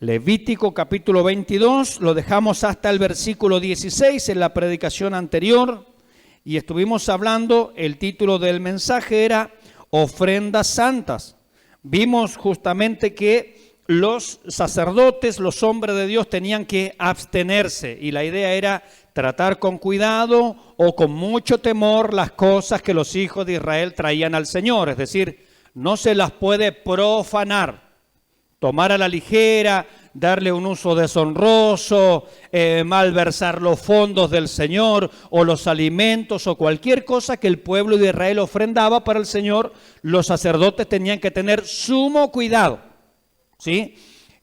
Levítico capítulo 22, lo dejamos hasta el versículo 16 en la predicación anterior y estuvimos hablando, el título del mensaje era ofrendas santas. Vimos justamente que los sacerdotes, los hombres de Dios tenían que abstenerse y la idea era tratar con cuidado o con mucho temor las cosas que los hijos de Israel traían al Señor, es decir, no se las puede profanar. Tomar a la ligera, darle un uso deshonroso, malversar los fondos del Señor o los alimentos o cualquier cosa que el pueblo de Israel ofrendaba para el Señor, los sacerdotes tenían que tener sumo cuidado, ¿sí?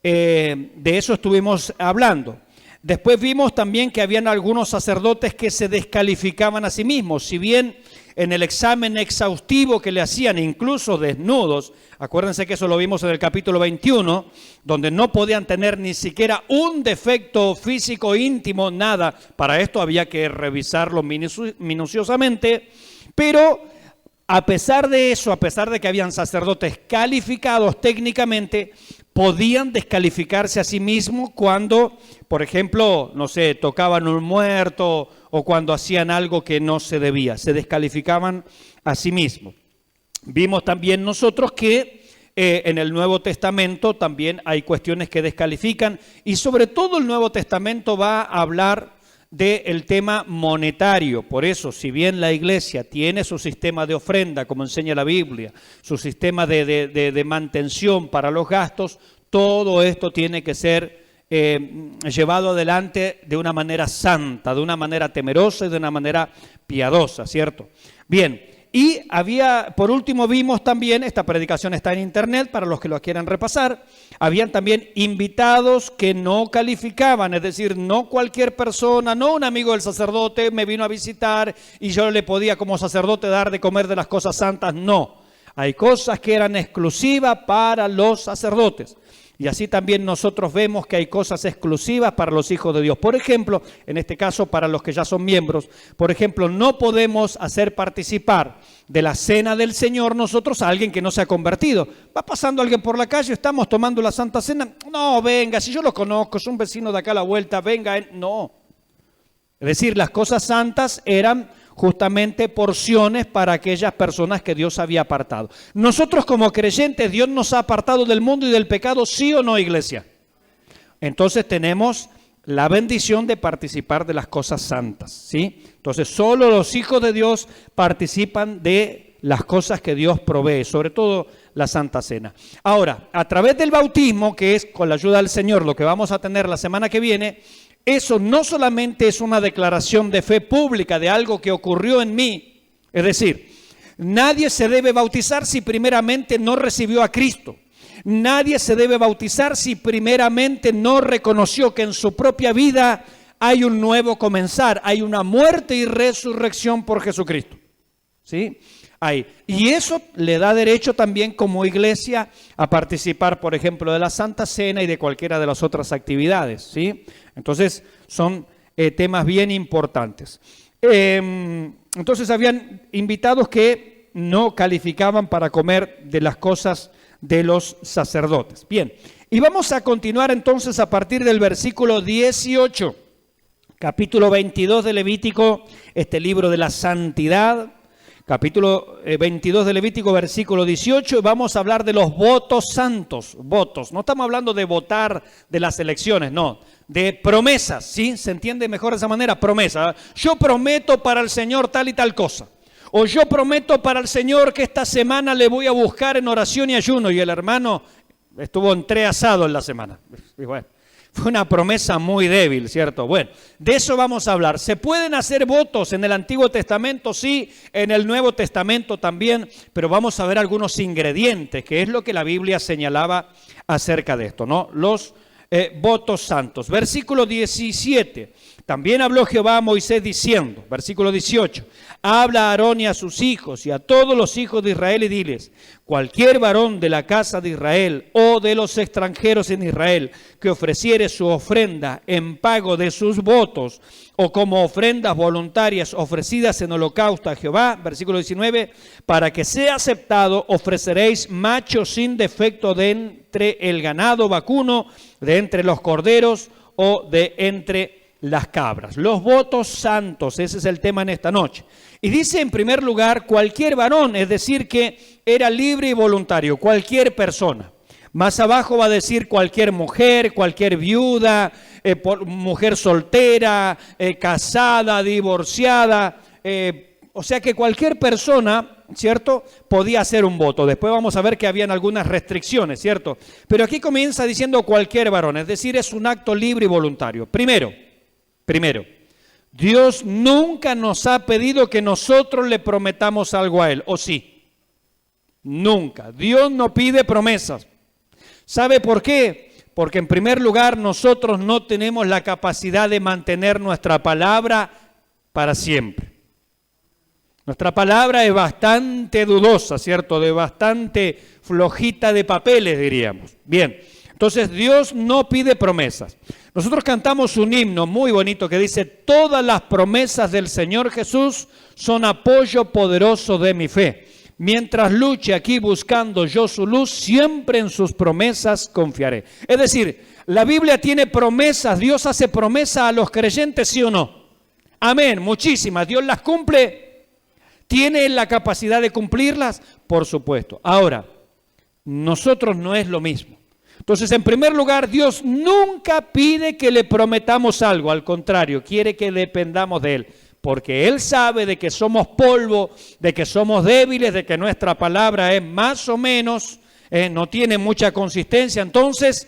De eso estuvimos hablando. Después vimos también que habían algunos sacerdotes que se descalificaban a sí mismos, si bien en el examen exhaustivo que le hacían, incluso desnudos, acuérdense que eso lo vimos en el capítulo 21, donde no podían tener ni siquiera un defecto físico íntimo, nada. Para esto había que revisarlo minuciosamente, pero a pesar de eso, a pesar de que habían sacerdotes calificados técnicamente, podían descalificarse a sí mismos cuando, por ejemplo, no sé, tocaban un muerto o cuando hacían algo que no se debía, se descalificaban a sí mismos. Vimos también nosotros que en el Nuevo Testamento también hay cuestiones que descalifican y sobre todo el Nuevo Testamento va a hablar del tema monetario. Por eso, si bien la iglesia tiene su sistema de ofrenda, como enseña la Biblia, su sistema de mantención para los gastos, todo esto tiene que ser llevado adelante de una manera santa, de una manera temerosa y de una manera piadosa, ¿cierto? Bien, y por último vimos también, esta predicación está en internet para los que lo quieran repasar, habían también invitados que no calificaban, es decir, no cualquier persona, no un amigo del sacerdote me vino a visitar y yo le podía como sacerdote dar de comer de las cosas santas, no. Hay cosas que eran exclusivas para los sacerdotes. Y así también nosotros vemos que hay cosas exclusivas para los hijos de Dios. Por ejemplo, en este caso para los que ya son miembros, por ejemplo, no podemos hacer participar de la cena del Señor nosotros a alguien que no se ha convertido. Va pasando alguien por la calle, estamos tomando la Santa Cena. No, venga, si yo lo conozco, es un vecino de acá a la vuelta, venga. No. Es decir, las cosas santas eran justamente porciones para aquellas personas que Dios había apartado. Nosotros como creyentes, Dios nos ha apartado del mundo y del pecado, ¿sí o no, iglesia? Entonces tenemos la bendición de participar de las cosas santas, ¿sí? Entonces solo los hijos de Dios participan de las cosas que Dios provee, sobre todo la Santa Cena. Ahora, a través del bautismo, que es con la ayuda del Señor lo que vamos a tener la semana que viene, eso no solamente es una declaración de fe pública de algo que ocurrió en mí, es decir, nadie se debe bautizar si primeramente no recibió a Cristo. Nadie se debe bautizar si primeramente no reconoció que en su propia vida hay un nuevo comenzar, hay una muerte y resurrección por Jesucristo. ¿Sí? Y eso le da derecho también como iglesia a participar, por ejemplo, de la Santa Cena y de cualquiera de las otras actividades, ¿sí? Entonces, son temas bien importantes. Entonces, habían invitados que no calificaban para comer de las cosas de los sacerdotes. Bien, y vamos a continuar entonces a partir del versículo 18, capítulo 22 de Levítico, este libro de la santidad. Capítulo 22 de Levítico, versículo 18, y vamos a hablar de los votos santos, votos. No estamos hablando de votar de las elecciones, no, de promesas, ¿sí? ¿Se entiende mejor de esa manera? Promesa. Yo prometo para el Señor tal y tal cosa. O yo prometo para el Señor que esta semana le voy a buscar en oración y ayuno. Y el hermano estuvo entreasado en la semana. Y bueno, fue una promesa muy débil, ¿cierto? Bueno, de eso vamos a hablar. ¿Se pueden hacer votos en el Antiguo Testamento? Sí, en el Nuevo Testamento también, pero vamos a ver algunos ingredientes, que es lo que la Biblia señalaba acerca de esto, ¿no? Los votos santos. Versículo 17. También habló Jehová a Moisés diciendo, versículo 18, habla a Aarón y a sus hijos y a todos los hijos de Israel y diles, cualquier varón de la casa de Israel o de los extranjeros en Israel que ofreciere su ofrenda en pago de sus votos o como ofrendas voluntarias ofrecidas en holocausto a Jehová, versículo 19, para que sea aceptado ofreceréis macho sin defecto de entre el ganado vacuno, de entre los corderos o de entre las cabras. Los votos santos, ese es el tema en esta noche. Y dice en primer lugar cualquier varón, es decir que era libre y voluntario, cualquier persona. Más abajo va a decir cualquier mujer, cualquier viuda, mujer soltera, casada, divorciada, o sea que cualquier persona, ¿cierto?, podía hacer un voto. Después vamos a ver que habían algunas restricciones, ¿cierto? Pero aquí comienza diciendo cualquier varón, es decir, es un acto libre y voluntario. Primero, Dios nunca nos ha pedido que nosotros le prometamos algo a Él, ¿o sí? Nunca. Dios no pide promesas. ¿Sabe por qué? Porque en primer lugar nosotros no tenemos la capacidad de mantener nuestra palabra para siempre. Nuestra palabra es bastante dudosa, ¿cierto? De bastante flojita de papeles, diríamos. Bien, entonces Dios no pide promesas. Nosotros cantamos un himno muy bonito que dice, todas las promesas del Señor Jesús son apoyo poderoso de mi fe. Mientras luche aquí buscando yo su luz, siempre en sus promesas confiaré. Es decir, la Biblia tiene promesas, Dios hace promesas a los creyentes, ¿sí o no? Amén, muchísimas. Dios las cumple. ¿Tiene la capacidad de cumplirlas? Por supuesto. Ahora, nosotros no es lo mismo. Entonces, en primer lugar, Dios nunca pide que le prometamos algo, al contrario, quiere que dependamos de Él, porque Él sabe de que somos polvo, de que somos débiles, de que nuestra palabra es más o menos, no tiene mucha consistencia. Entonces,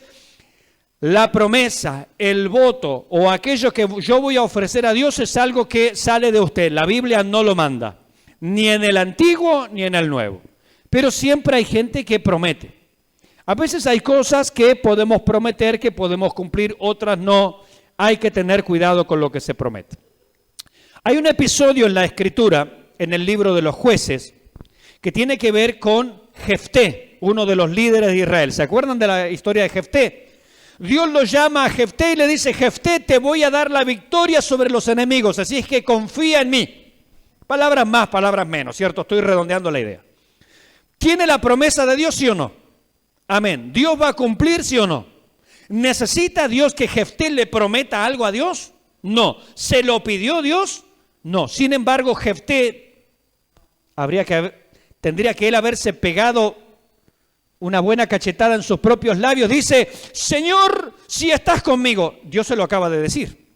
la promesa, el voto o aquello que yo voy a ofrecer a Dios es algo que sale de usted. La Biblia no lo manda, ni en el Antiguo ni en el Nuevo. Pero siempre hay gente que promete. A veces hay cosas que podemos prometer, que podemos cumplir, otras no. Hay que tener cuidado con lo que se promete. Hay un episodio en la Escritura, en el libro de los Jueces, que tiene que ver con Jefté, uno de los líderes de Israel. ¿Se acuerdan de la historia de Jefté? Dios lo llama a Jefté y le dice, Jefté, te voy a dar la victoria sobre los enemigos, así es que confía en mí. Palabras más, palabras menos, ¿cierto? Estoy redondeando la idea. ¿Tiene la promesa de Dios, sí o no? Amén. ¿Dios va a cumplir, sí o no? ¿Necesita Dios que Jefté le prometa algo a Dios? No. ¿Se lo pidió Dios? No. Sin embargo, Jefté tendría que él haberse pegado una buena cachetada en sus propios labios. Dice, Señor, si estás conmigo. Dios se lo acaba de decir.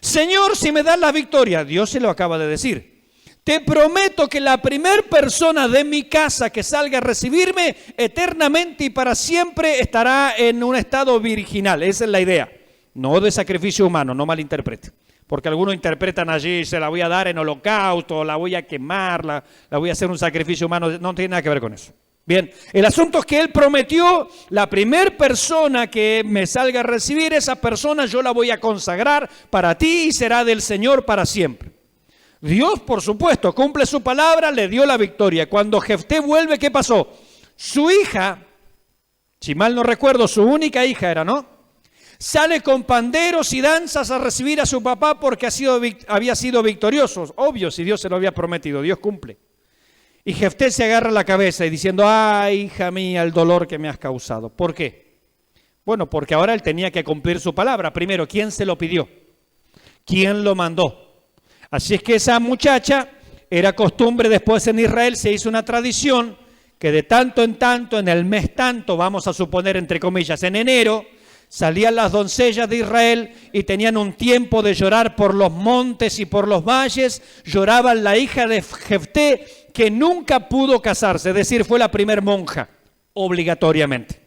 Señor, si me das la victoria. Dios se lo acaba de decir. Te prometo que la primer persona de mi casa que salga a recibirme eternamente y para siempre estará en un estado virginal. Esa es la idea. No de sacrificio humano, no malinterprete. Porque algunos interpretan allí, se la voy a dar en holocausto, la voy a quemar, la voy a hacer un sacrificio humano. No tiene nada que ver con eso. Bien, el asunto es que él prometió, la primer persona que me salga a recibir, esa persona yo la voy a consagrar para ti y será del Señor para siempre. Dios, por supuesto, cumple su palabra, le dio la victoria. Cuando Jefté vuelve, ¿qué pasó? Su hija, si mal no recuerdo, su única hija era, ¿no? Sale con panderos y danzas a recibir a su papá porque había sido victorioso. Obvio, si Dios se lo había prometido, Dios cumple. Y Jefté se agarra la cabeza y diciendo, ay, hija mía, el dolor que me has causado. ¿Por qué? Bueno, porque ahora él tenía que cumplir su palabra. Primero, ¿quién se lo pidió? ¿Quién lo mandó? Así es que esa muchacha, era costumbre después en Israel, se hizo una tradición que de tanto en el mes tanto, vamos a suponer entre comillas, en enero, salían las doncellas de Israel y tenían un tiempo de llorar por los montes y por los valles, lloraban la hija de Jefté que nunca pudo casarse, es decir, fue la primer monja, obligatoriamente,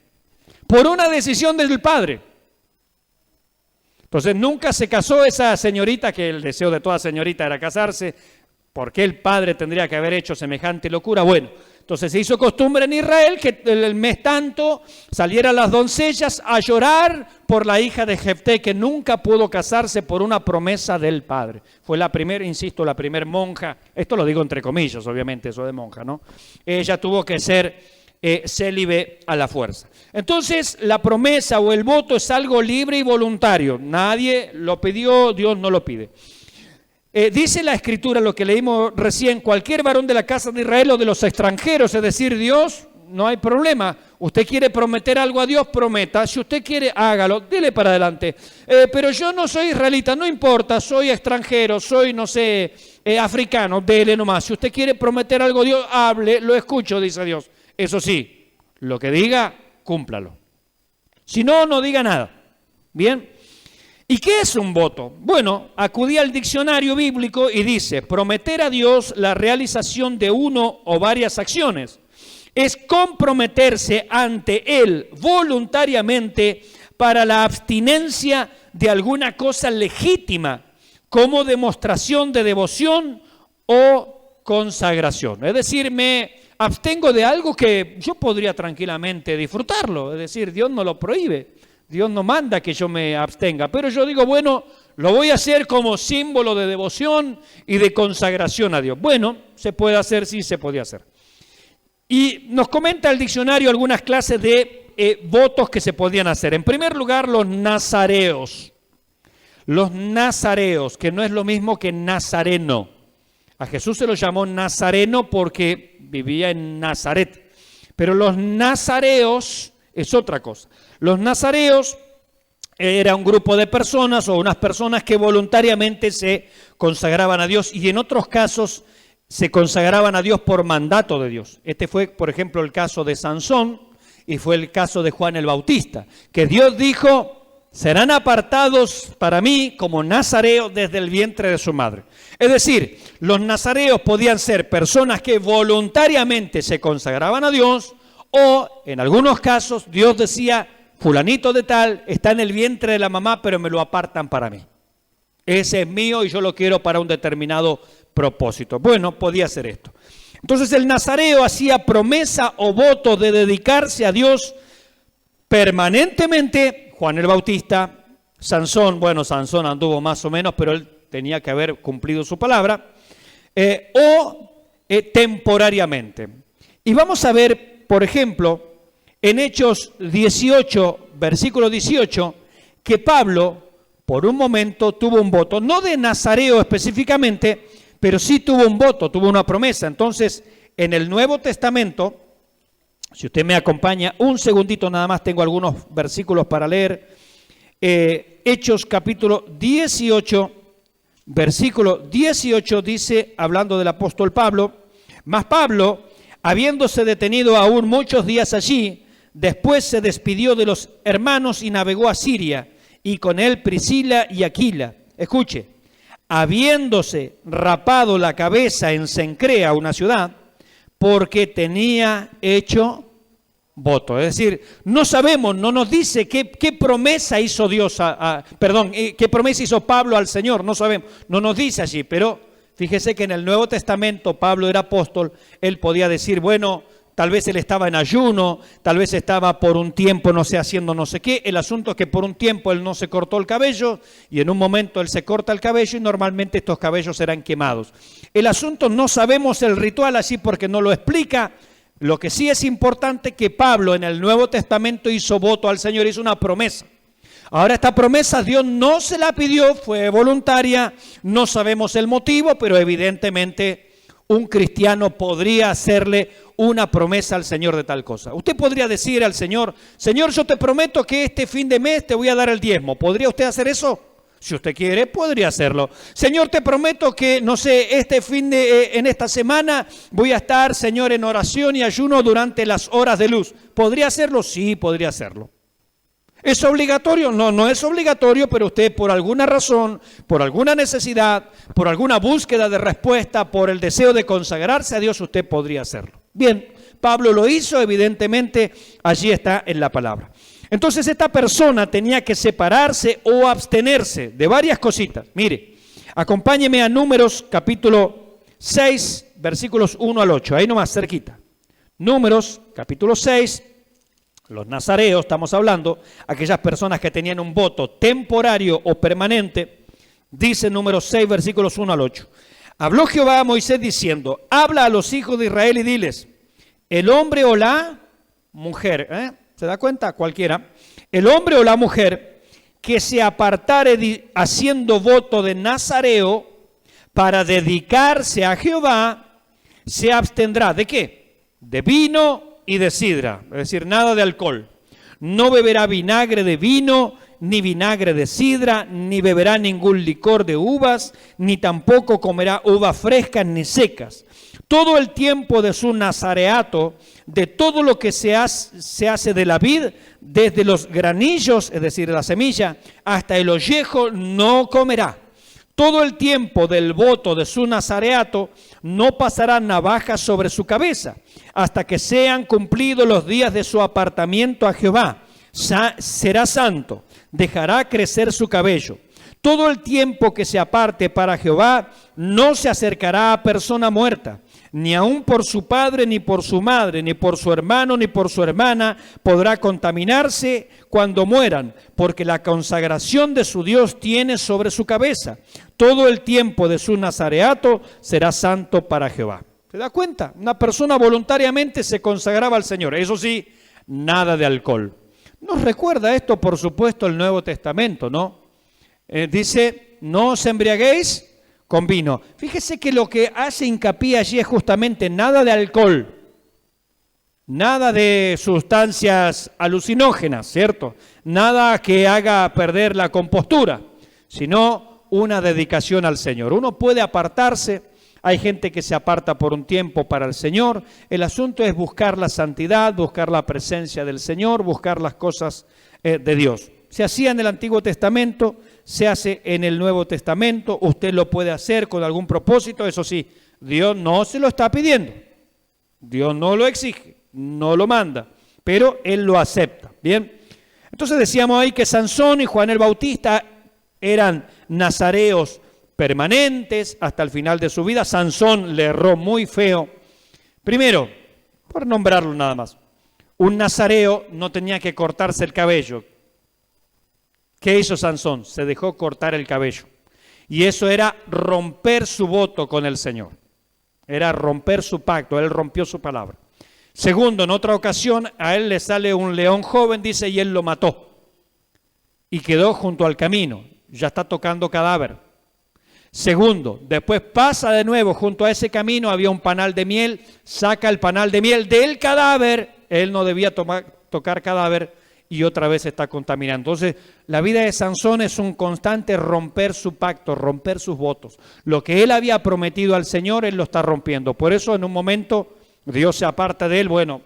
por una decisión del padre. Entonces nunca se casó esa señorita, que el deseo de toda señorita era casarse. ¿Por qué el padre tendría que haber hecho semejante locura? Bueno, Entonces se hizo costumbre en Israel que el mes tanto salieran las doncellas a llorar por la hija de Jefté, que nunca pudo casarse por una promesa del padre. Fue la primera, insisto, la primera monja, esto lo digo entre comillas, obviamente, eso de monja, ¿no? Ella tuvo que ser célibe a la fuerza. Entonces, la promesa o el voto es algo libre y voluntario. Nadie lo pidió, Dios no lo pide. Dice la Escritura, lo que leímos recién, cualquier varón de la casa de Israel o de los extranjeros, es decir, Dios, no hay problema. Usted quiere prometer algo a Dios, prometa. Si usted quiere, hágalo, dele para adelante. Pero yo no soy israelita, no importa, soy extranjero, soy, no sé, africano, dele nomás. Si usted quiere prometer algo a Dios, hable, lo escucho, dice Dios. Eso sí, lo que diga, cúmplalo. Si no, no diga nada. ¿Bien? ¿Y qué es un voto? Bueno, acudí al diccionario bíblico y dice, prometer a Dios la realización de uno o varias acciones. Es comprometerse ante Él voluntariamente para la abstinencia de alguna cosa legítima como demostración de devoción o consagración. Es decir, me abstengo de algo que yo podría tranquilamente disfrutarlo. Es decir, Dios no lo prohíbe. Dios no manda que yo me abstenga, pero yo digo, bueno, lo voy a hacer como símbolo de devoción y de consagración a Dios. Bueno, se puede hacer, sí se podía hacer. Y nos comenta el diccionario algunas clases de votos que se podían hacer. En primer lugar, los nazareos. Los nazareos, que no es lo mismo que nazareno. A Jesús se lo llamó nazareno porque vivía en Nazaret. Pero los nazareos es otra cosa. Los nazareos era un grupo de personas o unas personas que voluntariamente se consagraban a Dios y en otros casos se consagraban a Dios por mandato de Dios. Este fue, por ejemplo, el caso de Sansón y fue el caso de Juan el Bautista, que Dios dijo, serán apartados para mí como nazareos desde el vientre de su madre. Es decir, los nazareos podían ser personas que voluntariamente se consagraban a Dios o, en algunos casos, Dios decía, fulanito de tal está en el vientre de la mamá, pero me lo apartan para mí. Ese es mío y yo lo quiero para un determinado propósito. Bueno, podía ser esto. Entonces el nazareo hacía promesa o voto de dedicarse a Dios permanentemente. Juan el Bautista, Sansón, bueno, Sansón anduvo más o menos, pero él tenía que haber cumplido su palabra, temporariamente. Y vamos a ver, por ejemplo, en Hechos 18, versículo 18, que Pablo, por un momento, tuvo un voto, no de nazareo específicamente, pero sí tuvo un voto, tuvo una promesa. Entonces, en el Nuevo Testamento, si usted me acompaña, un segundito nada más, tengo algunos versículos para leer. Hechos capítulo 18, versículo 18 dice, hablando del apóstol Pablo, mas Pablo, habiéndose detenido aún muchos días allí, después se despidió de los hermanos y navegó a Siria, y con él Priscila y Aquila. Escuche, habiéndose rapado la cabeza en Cencrea, una ciudad, porque tenía hecho voto. Es decir, no sabemos, no nos dice qué promesa hizo Dios, qué promesa hizo Pablo al Señor, no sabemos, no nos dice allí, pero fíjese que en el Nuevo Testamento Pablo era apóstol, él podía decir, bueno, tal vez él estaba en ayuno, tal vez estaba por un tiempo, no sé, haciendo no sé qué. El asunto es que por un tiempo él no se cortó el cabello y en un momento él se corta el cabello y normalmente estos cabellos serán quemados. El asunto no sabemos el ritual así porque no lo explica. Lo que sí es importante que Pablo en el Nuevo Testamento hizo voto al Señor, hizo una promesa. Ahora esta promesa Dios no se la pidió, fue voluntaria, no sabemos el motivo, pero evidentemente un cristiano podría hacerle una promesa al Señor de tal cosa. Usted podría decir al Señor, Señor, yo te prometo que este fin de mes te voy a dar el diezmo. ¿Podría usted hacer eso? Si usted quiere, podría hacerlo. Señor, te prometo que, no sé, en esta semana voy a estar, Señor, en oración y ayuno durante las horas de luz. ¿Podría hacerlo? Sí, podría hacerlo. ¿Es obligatorio? No, no es obligatorio, pero usted por alguna razón, por alguna necesidad, por alguna búsqueda de respuesta, por el deseo de consagrarse a Dios, usted podría hacerlo. Bien, Pablo lo hizo, evidentemente, allí está en la palabra. Entonces esta persona tenía que separarse o abstenerse de varias cositas. Mire, acompáñeme a Números capítulo 6, versículos 1 al 8, ahí nomás cerquita. Números, capítulo 6, los nazareos, estamos hablando, aquellas personas que tenían un voto temporario o permanente, dice Números 6, versículos 1 al 8. Habló Jehová a Moisés diciendo, habla a los hijos de Israel y diles, el hombre o la mujer, ¿se da cuenta? Cualquiera, el hombre o la mujer que se apartare haciendo voto de nazareo para dedicarse a Jehová, se abstendrá, ¿de qué? De vino y de sidra, es decir, nada de alcohol. No beberá vinagre de vino, ni vinagre de sidra, ni beberá ningún licor de uvas, ni tampoco comerá uvas frescas ni secas. Todo el tiempo de su nazareato, de todo lo que se hace de la vid, desde los granillos, es decir, la semilla, hasta el ollejo, no comerá. Todo el tiempo del voto de su nazareato no pasará navaja sobre su cabeza, hasta que sean cumplidos los días de su apartamiento a Jehová. Será santo, dejará crecer su cabello. Todo el tiempo que se aparte para Jehová no se acercará a persona muerta, ni aun por su padre, ni por su madre, ni por su hermano, ni por su hermana podrá contaminarse cuando mueran, porque la consagración de su Dios tiene sobre su cabeza. Todo el tiempo de su nazareato será santo para Jehová. ¿Se da cuenta? Una persona voluntariamente se consagraba al Señor. Eso sí, nada de alcohol. Nos recuerda esto, por supuesto, el Nuevo Testamento, ¿no? Dice, no os embriaguéis con vino. Fíjese que lo que hace hincapié allí es justamente nada de alcohol, nada de sustancias alucinógenas, ¿cierto? Nada que haga perder la compostura, sino una dedicación al Señor. Uno puede apartarse, hay gente que se aparta por un tiempo para el Señor. El asunto es buscar la santidad, buscar la presencia del Señor, buscar las cosas de Dios. Se hacía en el Antiguo Testamento, se hace en el Nuevo Testamento, usted lo puede hacer con algún propósito, eso sí, Dios no se lo está pidiendo, Dios no lo exige, no lo manda, pero Él lo acepta, ¿bien? Entonces decíamos ahí que Sansón y Juan el Bautista eran nazareos permanentes hasta el final de su vida. Sansón le erró muy feo. Primero, por nombrarlo nada más, un nazareo no tenía que cortarse el cabello. ¿Qué hizo Sansón? Se dejó cortar el cabello. Y eso era romper su voto con el Señor. Era romper su pacto, él rompió su palabra. Segundo, en otra ocasión, a él le sale un león joven, dice, y él lo mató. Y quedó junto al camino, ya está tocando cadáver. Segundo, después pasa de nuevo junto a ese camino, había un panal de miel, saca el panal de miel del cadáver, él no debía tocar cadáver, y otra vez está contaminando. Entonces, la vida de Sansón es un constante romper su pacto, romper sus votos. Lo que él había prometido al Señor, él lo está rompiendo. Por eso, en un momento, Dios se aparta de él. Bueno,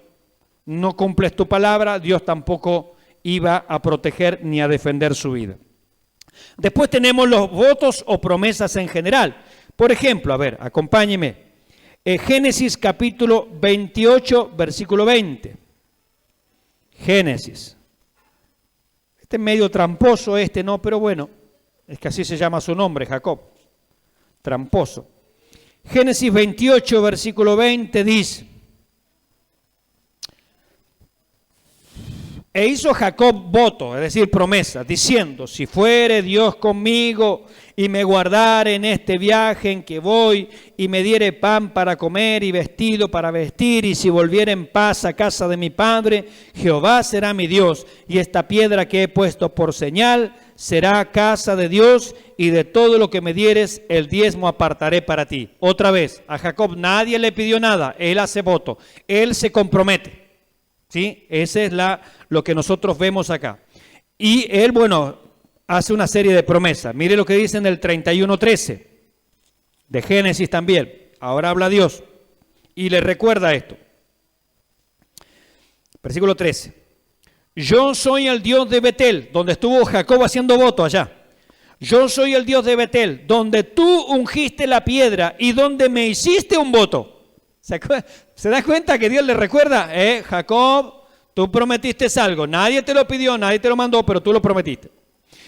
no cumples tu palabra, Dios tampoco iba a proteger ni a defender su vida. Después tenemos los votos o promesas en general. Por ejemplo, a ver, acompáñeme. Génesis capítulo 28, versículo 20. Génesis. Este es medio tramposo, no, pero bueno, es que así se llama su nombre, Jacob. Tramposo. Génesis 28, versículo 20 dice: E hizo Jacob voto, es decir, promesa, diciendo: si fuere Dios conmigo y me guardare en este viaje en que voy, y me diere pan para comer y vestido para vestir, y si volviere en paz a casa de mi padre, Jehová será mi Dios, y esta piedra que he puesto por señal será casa de Dios, y de todo lo que me dieres el diezmo apartaré para ti. Otra vez, a Jacob nadie le pidió nada, él hace voto, él se compromete. ¿Sí? Ese es lo que nosotros vemos acá. Y él, hace una serie de promesas. Mire lo que dice en el 31:13 de Génesis también. Ahora habla Dios y le recuerda esto. Versículo 13. Yo soy el Dios de Betel, donde estuvo Jacob haciendo voto allá. Yo soy el Dios de Betel, donde tú ungiste la piedra y donde me hiciste un voto. ¿Se da cuenta que Dios le recuerda? Jacob, tú prometiste algo, nadie te lo pidió, nadie te lo mandó, pero tú lo prometiste.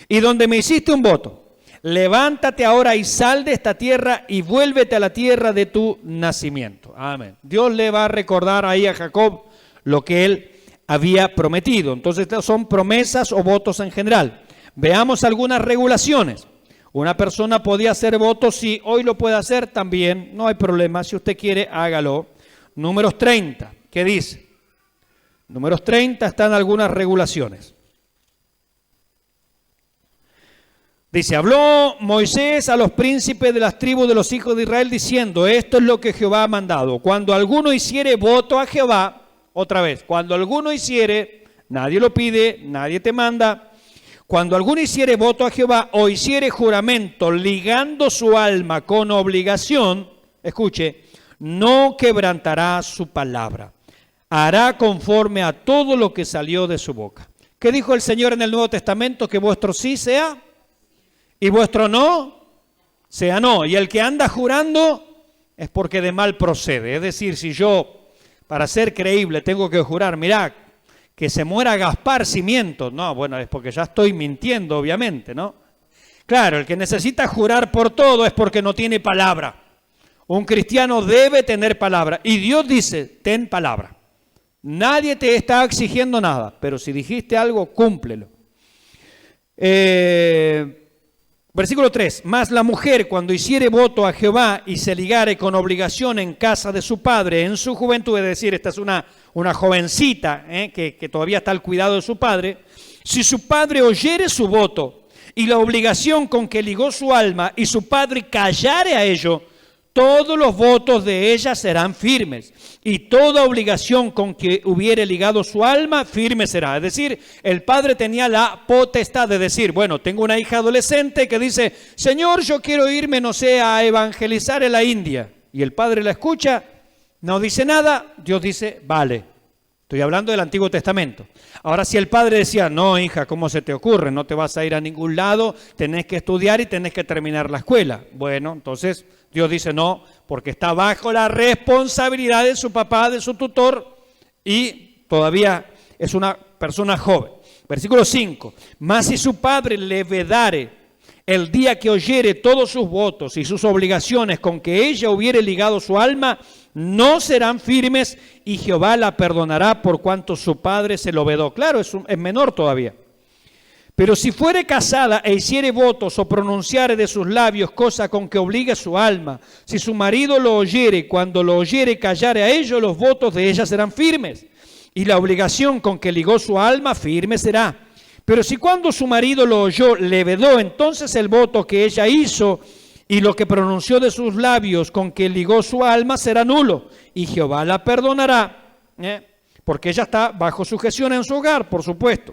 Y donde me hiciste un voto, levántate ahora y sal de esta tierra y vuélvete a la tierra de tu nacimiento. Amén. Dios le va a recordar ahí a Jacob lo que él había prometido. Entonces, estas son promesas o votos en general. Veamos algunas regulaciones. Una persona podía hacer votos, si hoy lo puede hacer también, no hay problema. Si usted quiere, hágalo. Números 30, ¿qué dice? Números 30 están algunas regulaciones. Dice, habló Moisés a los príncipes de las tribus de los hijos de Israel diciendo, esto es lo que Jehová ha mandado. Cuando alguno hiciere voto a Jehová, otra vez, cuando alguno hiciere, nadie lo pide, nadie te manda. Cuando alguno hiciere voto a Jehová o hiciere juramento ligando su alma con obligación, escuche, no quebrantará su palabra. Hará conforme a todo lo que salió de su boca. ¿Qué dijo el Señor en el Nuevo Testamento? Que vuestro sí sea y vuestro no sea no. Y el que anda jurando es porque de mal procede. Es decir, si yo, para ser creíble, tengo que jurar, mirá, que se muera Gaspar si miento. No, bueno, es porque ya estoy mintiendo, obviamente, ¿no? Claro, el que necesita jurar por todo es porque no tiene palabra. Un cristiano debe tener palabra. Y Dios dice, ten palabra. Nadie te está exigiendo nada, pero si dijiste algo, cúmplelo. Versículo 3, mas la mujer cuando hiciere voto a Jehová y se ligare con obligación en casa de su padre en su juventud, es decir, esta es una jovencita que todavía está al cuidado de su padre, si su padre oyere su voto y la obligación con que ligó su alma y su padre callare a ello, todos los votos de ella serán firmes y toda obligación con que hubiere ligado su alma, firme será. Es decir, el padre tenía la potestad de decir, bueno, tengo una hija adolescente que dice, Señor, yo quiero irme, no sé, a evangelizar en la India. Y el padre la escucha, no dice nada, Dios dice, vale. Estoy hablando del Antiguo Testamento. Ahora, si el padre decía, no, hija, ¿cómo se te ocurre? No te vas a ir a ningún lado, tenés que estudiar y tenés que terminar la escuela. Bueno, entonces Dios dice no, porque está bajo la responsabilidad de su papá, de su tutor, y todavía es una persona joven. Versículo 5, mas si su padre le vedare el día que oyere todos sus votos y sus obligaciones con que ella hubiere ligado su alma, no serán firmes y Jehová la perdonará por cuanto su padre se lo vedó. Claro, es menor todavía. Pero si fuere casada e hiciere votos o pronunciare de sus labios cosa con que obligue su alma, si su marido lo oyere, cuando lo oyere callare a ello, los votos de ella serán firmes. Y la obligación con que ligó su alma, firme será. Pero si cuando su marido lo oyó, le vedó, entonces el voto que ella hizo y lo que pronunció de sus labios con que ligó su alma será nulo. Y Jehová la perdonará, porque ella está bajo sujeción en su hogar, por supuesto.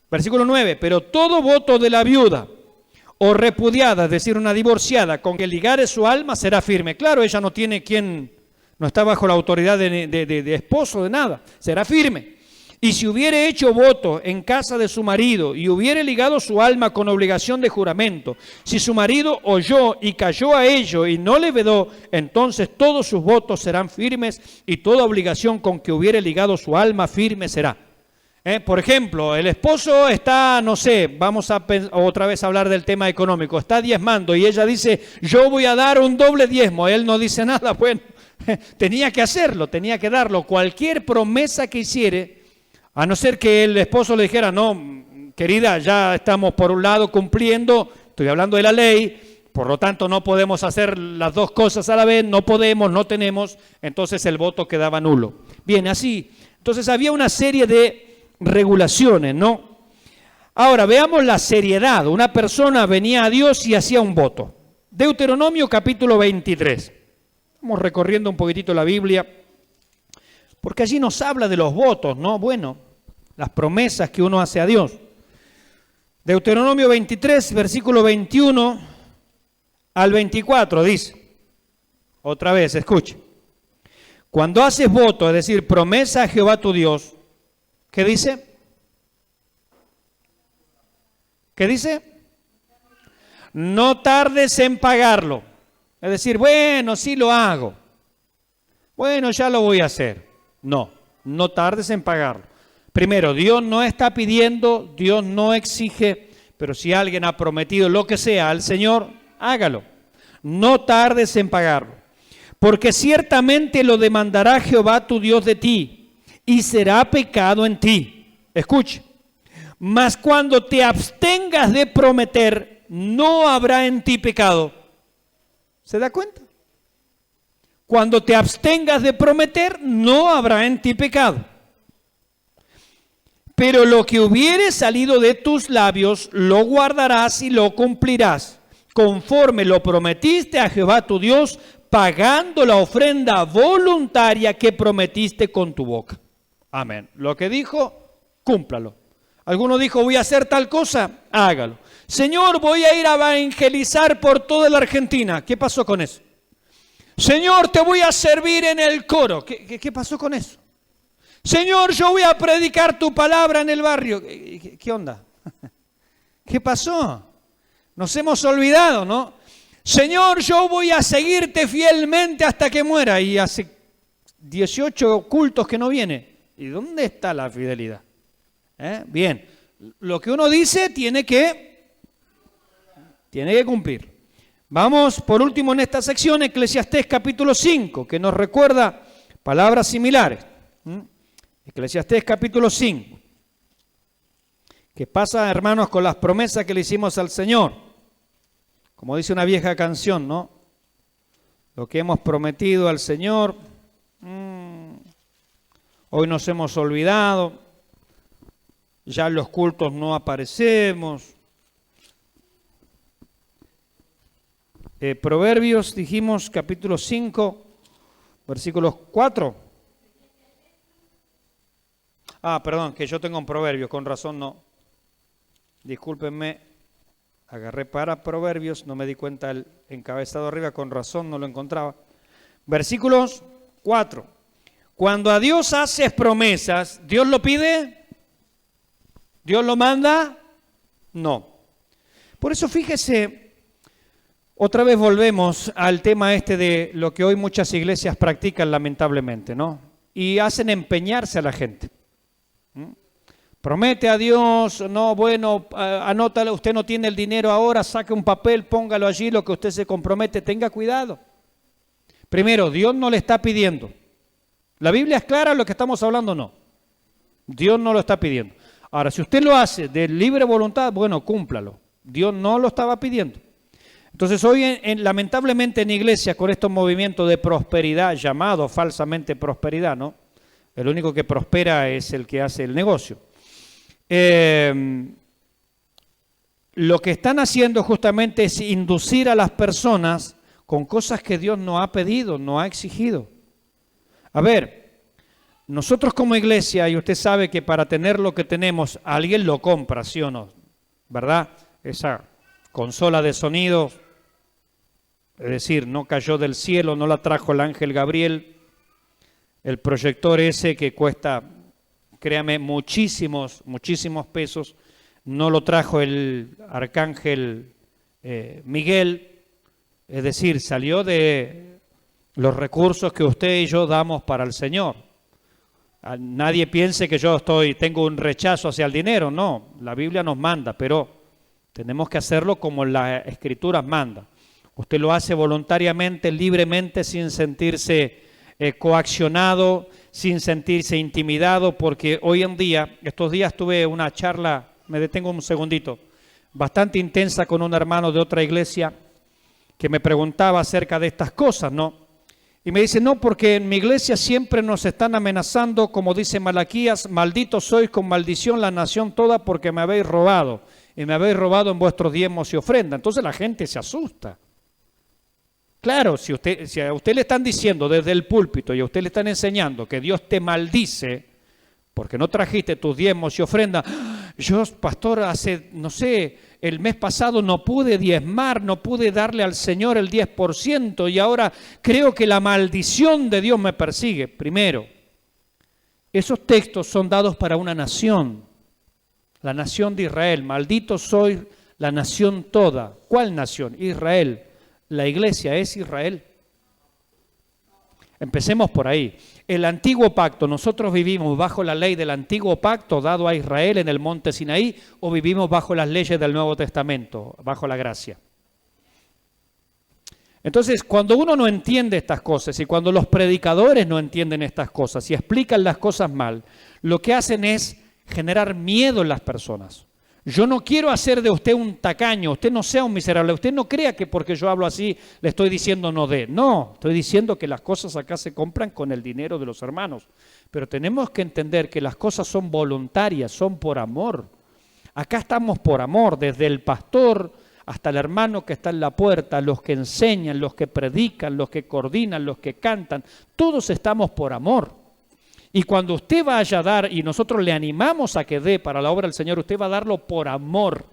Versículo 9, pero todo voto de la viuda o repudiada, es decir, una divorciada, con que ligare su alma será firme. Claro, ella no tiene quien, no está bajo la autoridad de esposo, de nada, será firme. Y si hubiere hecho voto en casa de su marido y hubiere ligado su alma con obligación de juramento, si su marido oyó y cayó a ello y no le vedó, entonces todos sus votos serán firmes y toda obligación con que hubiere ligado su alma firme será. Por ejemplo, el esposo está, no sé, vamos a otra vez a hablar del tema económico, está diezmando y ella dice, yo voy a dar un doble diezmo, él no dice nada, bueno, tenía que hacerlo, tenía que darlo, cualquier promesa que hiciere, a no ser que el esposo le dijera, no, querida, ya estamos por un lado cumpliendo, estoy hablando de la ley, por lo tanto no podemos hacer las dos cosas a la vez, no podemos, no tenemos, entonces el voto quedaba nulo. Bien, así, entonces había una serie de regulaciones, ¿no? Ahora, veamos la seriedad. Una persona venía a Dios y hacía un voto. Deuteronomio capítulo 23. Vamos recorriendo un poquitito la Biblia, porque allí nos habla de los votos, ¿no? Bueno, las promesas que uno hace a Dios. Deuteronomio 23, versículo 21 al 24, dice, otra vez, escuche. Cuando haces voto, es decir, promesa a Jehová tu Dios, ¿qué dice? ¿Qué dice? No tardes en pagarlo. Es decir, bueno, sí lo hago. Bueno, ya lo voy a hacer. No, no tardes en pagarlo. Primero, Dios no está pidiendo, Dios no exige, pero si alguien ha prometido lo que sea al Señor, hágalo. No tardes en pagarlo, porque ciertamente lo demandará Jehová tu Dios de ti, y será pecado en ti. Escuche, mas cuando te abstengas de prometer, no habrá en ti pecado. ¿Se da cuenta? Cuando te abstengas de prometer, no habrá en ti pecado. Pero lo que hubiere salido de tus labios, lo guardarás y lo cumplirás, conforme lo prometiste a Jehová tu Dios, pagando la ofrenda voluntaria que prometiste con tu boca. Amén. Lo que dijo, cúmplalo. Alguno dijo, voy a hacer tal cosa, hágalo. Señor, voy a ir a evangelizar por toda la Argentina. ¿Qué pasó con eso? Señor, te voy a servir en el coro. ¿Qué pasó con eso? Señor, yo voy a predicar tu palabra en el barrio. ¿Qué onda? ¿Qué pasó? Nos hemos olvidado, ¿no? Señor, yo voy a seguirte fielmente hasta que muera. Y hace 18 cultos que no viene. ¿Y dónde está la fidelidad? Bien, lo que uno dice tiene que cumplir. Vamos por último en esta sección, Eclesiastés capítulo 5, que nos recuerda palabras similares. Eclesiastés capítulo 5. ¿Qué pasa, hermanos, con las promesas que le hicimos al Señor? Como dice una vieja canción, ¿no? Lo que hemos prometido al Señor, hoy nos hemos olvidado, ya en los cultos no aparecemos. Proverbios, dijimos, capítulo 5, versículos 4. Perdón, que yo tengo un proverbio, con razón no. Discúlpenme, agarré para Proverbios, no me di cuenta el encabezado arriba, con razón no lo encontraba. Versículos 4. Cuando a Dios haces promesas, ¿Dios lo pide? ¿Dios lo manda? No. Por eso fíjese, otra vez volvemos al tema este de lo que hoy muchas iglesias practican lamentablemente, ¿no? Y hacen empeñarse a la gente. Promete a Dios, no, bueno, anótalo, usted no tiene el dinero ahora, saque un papel, póngalo allí, lo que usted se compromete, tenga cuidado. Primero, Dios no le está pidiendo. La Biblia es clara, lo que estamos hablando no. Dios no lo está pidiendo. Ahora, si usted lo hace de libre voluntad, bueno, cúmplalo. Dios no lo estaba pidiendo. Entonces hoy lamentablemente en iglesia con estos movimientos de prosperidad, llamado falsamente prosperidad, ¿no? El único que prospera es el que hace el negocio. Lo que están haciendo justamente es inducir a las personas con cosas que Dios no ha pedido, no ha exigido. A ver, nosotros como iglesia, y usted sabe que para tener lo que tenemos, alguien lo compra, ¿sí o no? ¿Verdad? Esa consola de sonido, es decir, no cayó del cielo, no la trajo el ángel Gabriel. El proyector ese que cuesta, créame, muchísimos pesos, no lo trajo el arcángel Miguel, es decir, salió de los recursos que usted y yo damos para el Señor. Nadie piense que yo tengo un rechazo hacia el dinero, no, la Biblia nos manda, pero tenemos que hacerlo como la Escritura manda. Usted lo hace voluntariamente, libremente, sin sentirse coaccionado, sin sentirse intimidado, porque hoy en día, estos días tuve una charla, me detengo un segundito, bastante intensa con un hermano de otra iglesia que me preguntaba acerca de estas cosas, ¿no? Y me dice, no, porque en mi iglesia siempre nos están amenazando, como dice Malaquías, malditos sois con maldición la nación toda porque me habéis robado, y me habéis robado en vuestros diezmos y ofrendas. Entonces la gente se asusta. Claro, si a usted le están diciendo desde el púlpito y a usted le están enseñando que Dios te maldice porque no trajiste tus diezmos y ofrendas. Yo, pastor, el mes pasado no pude diezmar, no pude darle al Señor el 10% y ahora creo que la maldición de Dios me persigue. Primero, esos textos son dados para una nación, la nación de Israel. Maldito soy la nación toda. ¿Cuál nación? Israel. La iglesia es Israel. Empecemos por ahí. el antiguo pacto, nosotros vivimos bajo la ley del antiguo pacto dado a Israel en el monte Sinaí, o vivimos bajo las leyes del Nuevo Testamento, bajo la gracia. Entonces, cuando uno no entiende estas cosas y cuando los predicadores no entienden estas cosas y explican las cosas mal, lo que hacen es generar miedo en las personas. Yo no quiero hacer de usted un tacaño, usted no sea un miserable, usted no crea que porque yo hablo así le estoy diciendo no dé. No, estoy diciendo que las cosas acá se compran con el dinero de los hermanos. Pero tenemos que entender que las cosas son voluntarias, son por amor. Acá estamos por amor, desde el pastor hasta el hermano que está en la puerta, los que enseñan, los que predican, los que coordinan, los que cantan, todos estamos por amor. Y cuando usted vaya a dar, y nosotros le animamos a que dé para la obra del Señor, usted va a darlo por amor,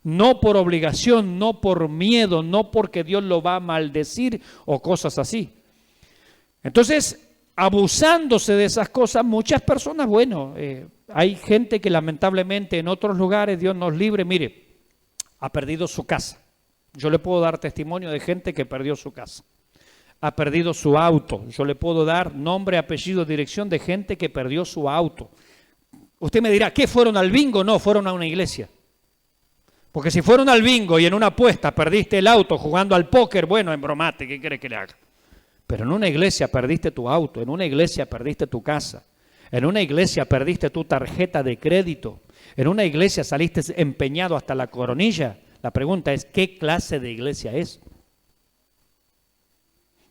no por obligación, no por miedo, no porque Dios lo va a maldecir o cosas así. Entonces, abusándose de esas cosas, muchas personas, hay gente que lamentablemente en otros lugares, Dios nos libre, mire, ha perdido su casa. Yo le puedo dar testimonio de gente que perdió su casa. Ha perdido su auto. Yo le puedo dar nombre, apellido, dirección de gente que perdió su auto. Usted me dirá, ¿qué fueron al bingo? No, fueron a una iglesia. Porque si fueron al bingo y en una apuesta perdiste el auto jugando al póker, bueno, embromate, ¿qué quiere que le haga? Pero en una iglesia perdiste tu auto, en una iglesia perdiste tu casa, en una iglesia perdiste tu tarjeta de crédito, en una iglesia saliste empeñado hasta la coronilla. La pregunta es, ¿qué clase de iglesia es?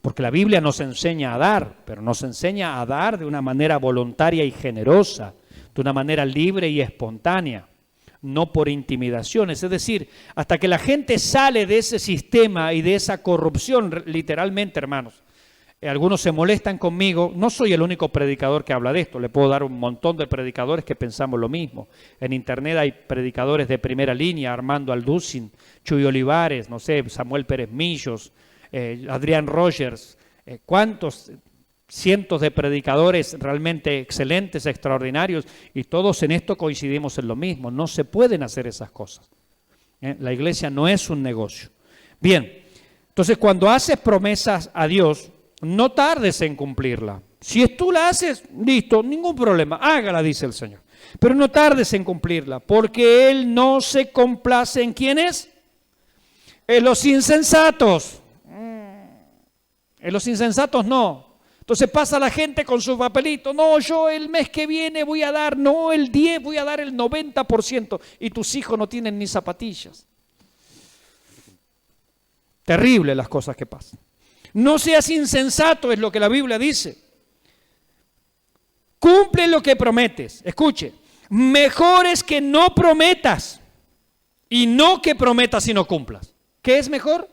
Porque la Biblia nos enseña a dar, pero nos enseña a dar de una manera voluntaria y generosa, de una manera libre y espontánea, no por intimidaciones. Es decir, hasta que la gente sale de ese sistema y de esa corrupción, literalmente, hermanos. Algunos se molestan conmigo, no soy el único predicador que habla de esto, le puedo dar un montón de predicadores que pensamos lo mismo. En internet hay predicadores de primera línea, Armando Alducin, Chuy Olivares, no sé, Samuel Pérez Millos, Adrián Rogers, cuántos cientos de predicadores realmente excelentes, extraordinarios, y todos en esto coincidimos en lo mismo. No se pueden hacer esas cosas. La iglesia no es un negocio. Bien, entonces cuando haces promesas a Dios, no tardes en cumplirla. Si tú la haces, listo, ningún problema, hágala, dice el Señor. Pero no tardes en cumplirla, porque Él no se complace en ¿quiénes? En los insensatos. En los insensatos no. Entonces pasa la gente con su papelito. No, yo el mes que viene voy a dar, no el 10, voy a dar el 90%. Y tus hijos no tienen ni zapatillas. Terrible las cosas que pasan. No seas insensato, es lo que la Biblia dice. Cumple lo que prometes. Escuche, mejor es que no prometas y no que prometas y no cumplas. ¿Qué es mejor?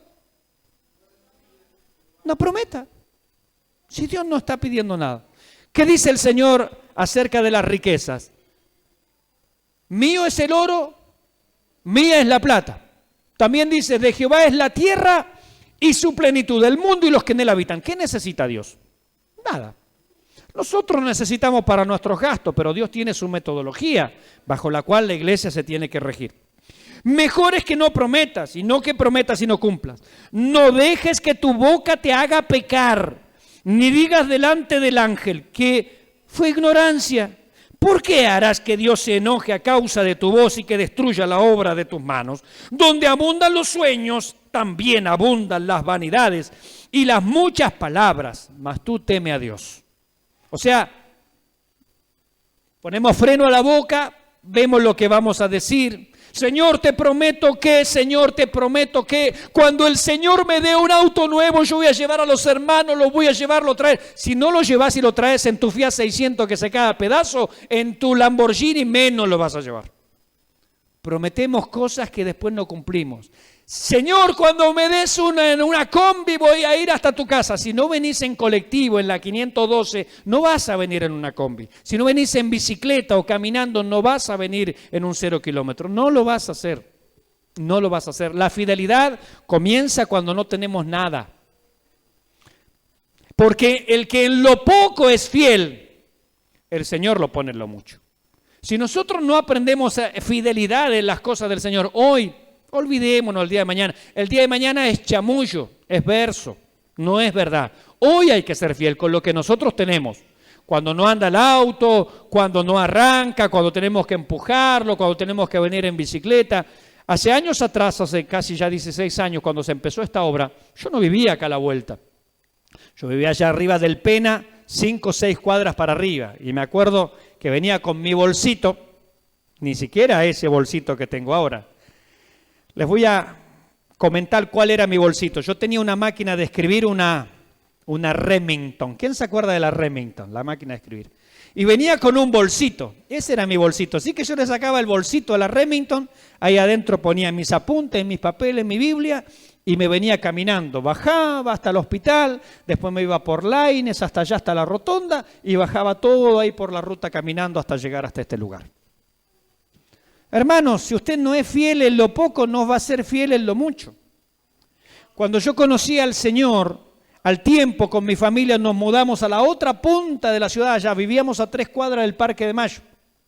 No prometa. Si Dios no está pidiendo nada. ¿Qué dice el Señor acerca de las riquezas? Mío es el oro, mía es la plata. También dice, de Jehová es la tierra y su plenitud, el mundo y los que en él habitan. ¿Qué necesita Dios? Nada. Nosotros necesitamos para nuestros gastos, pero Dios tiene su metodología bajo la cual la iglesia se tiene que regir. Mejor es que no prometas, y no que prometas y no cumplas. No dejes que tu boca te haga pecar, ni digas delante del ángel que fue ignorancia. ¿Por qué harás que Dios se enoje a causa de tu voz y que destruya la obra de tus manos? Donde abundan los sueños, también abundan las vanidades y las muchas palabras, mas tú teme a Dios. O sea, ponemos freno a la boca, vemos lo que vamos a decir. Señor, te prometo que, Señor, te prometo que cuando el Señor me dé un auto nuevo, yo voy a llevar a los hermanos, lo voy a llevar, lo traer. Si no lo llevas y lo traes en tu Fiat 600 que se cae a pedazo, en tu Lamborghini menos lo vas a llevar. Prometemos cosas que después no cumplimos. Señor, cuando me des una combi voy a ir hasta tu casa. Si no venís en colectivo, en la 512, no vas a venir en una combi. Si no venís en bicicleta o caminando, no vas a venir en un 0 kilómetro. No lo vas a hacer. No lo vas a hacer. La fidelidad comienza cuando no tenemos nada. Porque el que en lo poco es fiel, el Señor lo pone en lo mucho. Si nosotros no aprendemos fidelidad en las cosas del Señor hoy, olvidémonos el día de mañana. El día de mañana es chamullo, es verso, no es verdad. Hoy hay que ser fiel con lo que nosotros tenemos. Cuando no anda el auto, cuando no arranca, cuando tenemos que empujarlo, cuando tenemos que venir en bicicleta. Hace años atrás, hace casi ya 16 años, cuando se empezó esta obra, yo no vivía acá a la vuelta. Yo vivía allá arriba del Pena, 5 o 6 cuadras para arriba. Y me acuerdo que venía con mi bolsito, ni siquiera ese bolsito que tengo ahora. Les voy a comentar cuál era mi bolsito. Yo tenía una máquina de escribir, una Remington. ¿Quién se acuerda de la Remington? La máquina de escribir. Y venía con un bolsito. Ese era mi bolsito. Así que yo le sacaba el bolsito a la Remington. Ahí adentro ponía mis apuntes, mis papeles, mi Biblia. Y me venía caminando. Bajaba hasta el hospital. Después me iba por Laines hasta allá, hasta la rotonda. Y bajaba todo ahí por la ruta caminando hasta llegar hasta este lugar. Hermanos, si usted no es fiel en lo poco, no va a ser fiel en lo mucho. Cuando yo conocí al Señor, al tiempo con mi familia nos mudamos a la otra punta de la ciudad, allá vivíamos a 3 cuadras del Parque de Mayo.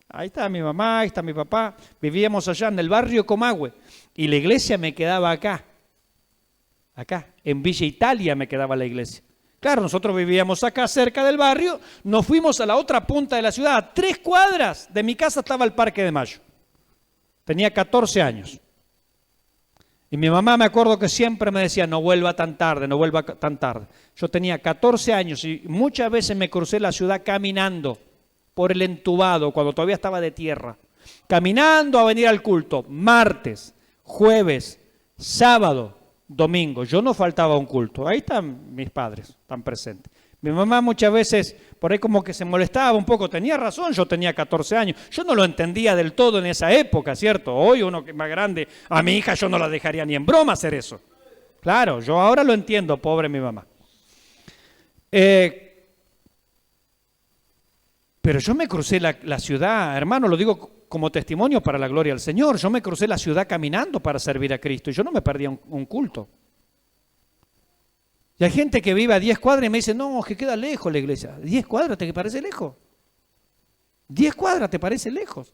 Ahí está mi mamá, ahí está mi papá, vivíamos allá en el barrio Comahue y la iglesia me quedaba acá, en Villa Italia me quedaba la iglesia. Claro, nosotros vivíamos acá cerca del barrio, nos fuimos a la otra punta de la ciudad, a 3 cuadras de mi casa estaba el Parque de Mayo. Tenía 14 años. Y mi mamá me acuerdo que siempre me decía, no vuelva tan tarde, no vuelva tan tarde. Yo tenía 14 años y muchas veces me crucé la ciudad caminando por el entubado, cuando todavía estaba de tierra. Caminando a venir al culto, martes, jueves, sábado, domingo. Yo no faltaba a un culto. Ahí están mis padres, están presentes. Mi mamá muchas veces por ahí como que se molestaba un poco. Tenía razón, yo tenía 14 años. Yo no lo entendía del todo en esa época, ¿cierto? Hoy uno que es más grande, a mi hija yo no la dejaría ni en broma hacer eso. Claro, yo ahora lo entiendo, pobre mi mamá. Pero yo me crucé la ciudad, hermano, lo digo como testimonio para la gloria del Señor. Yo me crucé la ciudad caminando para servir a Cristo y yo no me perdía un culto. Y hay gente que vive a 10 cuadras y me dice, no, que queda lejos la iglesia. ¿10 cuadras te parece lejos? 10 cuadras te parece lejos.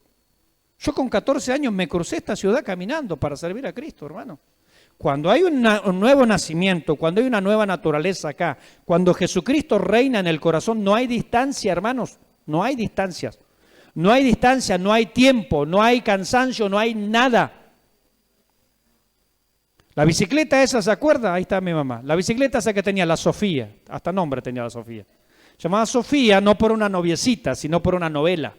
Yo con 14 años me crucé esta ciudad caminando para servir a Cristo, hermano. Cuando hay un nuevo nacimiento, cuando hay una nueva naturaleza acá, cuando Jesucristo reina en el corazón, no hay distancia, hermanos, no hay distancias. No hay distancia, no hay tiempo, no hay cansancio, no hay nada. La bicicleta esa, ¿se acuerda? Ahí está mi mamá. La bicicleta esa que tenía, la Sofía, hasta nombre tenía la Sofía. Se llamaba Sofía no por una noviecita, sino por una novela.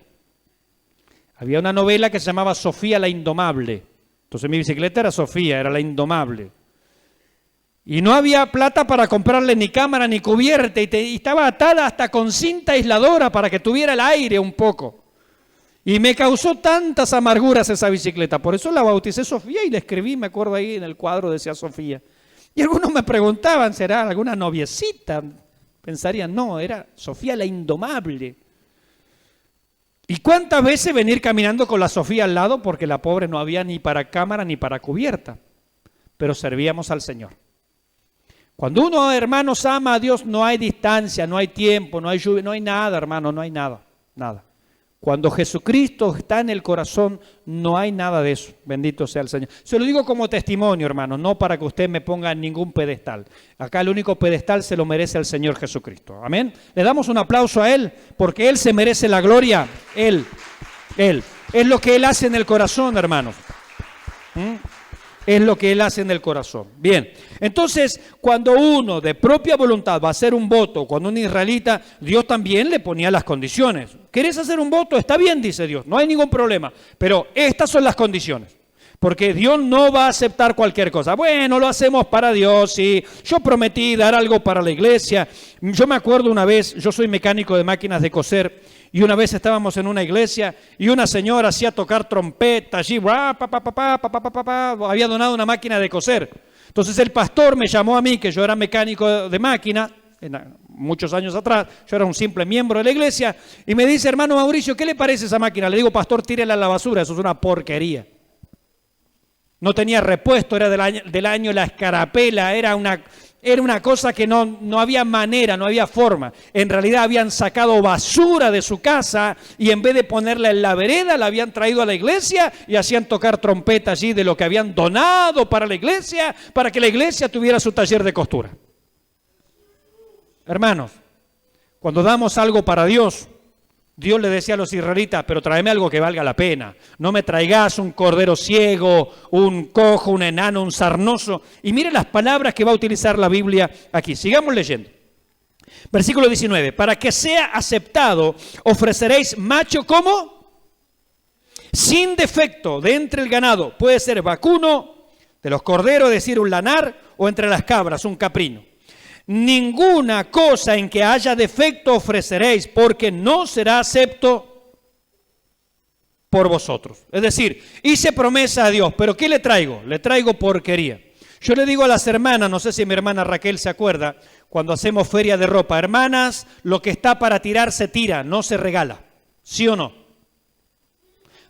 Había una novela que se llamaba Sofía la Indomable. Entonces mi bicicleta era Sofía, era la Indomable. Y no había plata para comprarle ni cámara ni cubierta y estaba atada hasta con cinta aisladora para que tuviera el aire un poco. Y me causó tantas amarguras esa bicicleta, por eso la bauticé Sofía y le escribí, me acuerdo ahí en el cuadro decía Sofía. Y algunos me preguntaban, ¿será alguna noviecita? Pensarían, no, era Sofía la Indomable. ¿Y cuántas veces venir caminando con la Sofía al lado? Porque la pobre no había ni para cámara ni para cubierta, pero servíamos al Señor. Cuando uno, hermanos, ama a Dios, no hay distancia, no hay tiempo, no hay lluvia, no hay nada, hermano, no hay nada, nada. Cuando Jesucristo está en el corazón, no hay nada de eso. Bendito sea el Señor. Se lo digo como testimonio, hermano, no para que usted me ponga en ningún pedestal. Acá el único pedestal se lo merece el Señor Jesucristo. Amén. Le damos un aplauso a Él, porque Él se merece la gloria. Él. Es lo que Él hace en el corazón, hermanos. Es lo que Él hace en el corazón. Bien, entonces cuando uno de propia voluntad va a hacer un voto, cuando un israelita, Dios también le ponía las condiciones. ¿Querés hacer un voto? Está bien, dice Dios, no hay ningún problema, pero estas son las condiciones. Porque Dios no va a aceptar cualquier cosa. Bueno, lo hacemos para Dios, sí. Yo prometí dar algo para la iglesia. Yo me acuerdo una vez, yo soy mecánico de máquinas de coser, y una vez estábamos en una iglesia y una señora hacía tocar trompeta allí, había donado una máquina de coser. Entonces el pastor me llamó a mí, que yo era mecánico de máquina, muchos años atrás, yo era un simple miembro de la iglesia, y me dice, hermano Mauricio, ¿qué le parece esa máquina? Le digo, pastor, tírela a la basura, eso es una porquería. No tenía repuesto, era del año la escarapela, era una cosa que no había manera, no había forma. En realidad habían sacado basura de su casa y en vez de ponerla en la vereda, la habían traído a la iglesia y hacían tocar trompeta allí de lo que habían donado para la iglesia, para que la iglesia tuviera su taller de costura. Hermanos, cuando damos algo para Dios, Dios le decía a los israelitas, pero tráeme algo que valga la pena. No me traigas un cordero ciego, un cojo, un enano, un sarnoso. Y mire las palabras que va a utilizar la Biblia aquí. Sigamos leyendo. Versículo 19. Para que sea aceptado, ofreceréis macho como sin defecto de entre el ganado. Puede ser vacuno, de los corderos, es decir, un lanar, o entre las cabras, un caprino. Ninguna cosa en que haya defecto ofreceréis, porque no será acepto por vosotros. Es decir, hice promesa a Dios, pero ¿qué le traigo? Le traigo porquería. Yo le digo a las hermanas, no sé si mi hermana Raquel se acuerda, cuando hacemos feria de ropa, hermanas, lo que está para tirar se tira, no se regala. ¿Sí o no?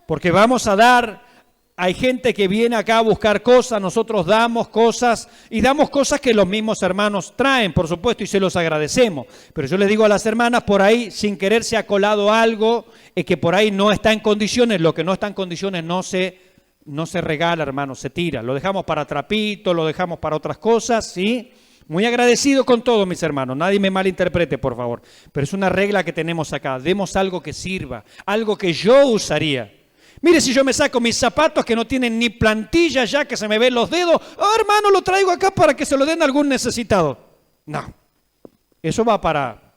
Porque vamos a dar. Hay gente que viene acá a buscar cosas, nosotros damos cosas y damos cosas que los mismos hermanos traen, por supuesto, y se los agradecemos. Pero yo les digo a las hermanas, por ahí, sin querer se ha colado algo que por ahí no está en condiciones. Lo que no está en condiciones no se regala, hermanos, se tira. Lo dejamos para trapito, lo dejamos para otras cosas, ¿sí? Muy agradecido con todos mis hermanos, nadie me malinterprete, por favor. Pero es una regla que tenemos acá, demos algo que sirva, algo que yo usaría. Mire, si yo me saco mis zapatos que no tienen ni plantilla ya, que se me ven los dedos, hermano, lo traigo acá para que se lo den a algún necesitado. No, eso va para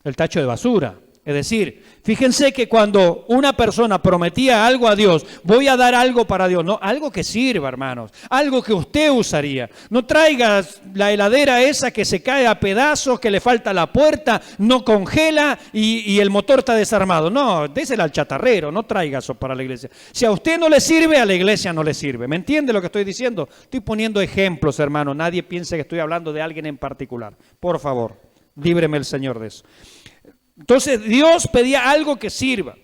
el tacho de basura. Es decir, fíjense que cuando una persona prometía algo a Dios, voy a dar algo para Dios, no, algo que sirva, hermanos, algo que usted usaría. No traigas la heladera esa que se cae a pedazos, que le falta la puerta, no congela y el motor está desarmado. No, désela al chatarrero, no traiga eso para la iglesia. Si a usted no le sirve, a la iglesia no le sirve. ¿Me entiende lo que estoy diciendo? Estoy poniendo ejemplos, hermano. Nadie piense que estoy hablando de alguien en particular. Por favor, líbreme el Señor de eso. Entonces Dios pedía algo que sirva,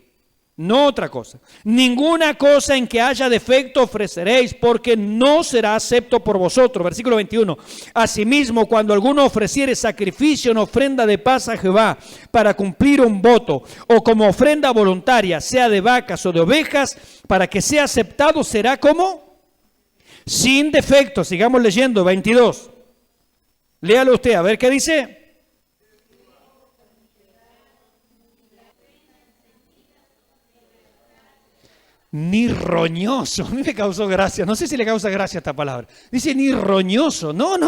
no otra cosa. Ninguna cosa en que haya defecto ofreceréis, porque no será acepto por vosotros. Versículo 21. Asimismo, cuando alguno ofreciere sacrificio en ofrenda de paz a Jehová para cumplir un voto, o como ofrenda voluntaria, sea de vacas o de ovejas, para que sea aceptado, será como sin defecto. Sigamos leyendo, 22. Léalo usted, a ver qué dice. Ni roñoso. A mí me causó gracia. No sé si le causa gracia esta palabra. Dice ni roñoso. No.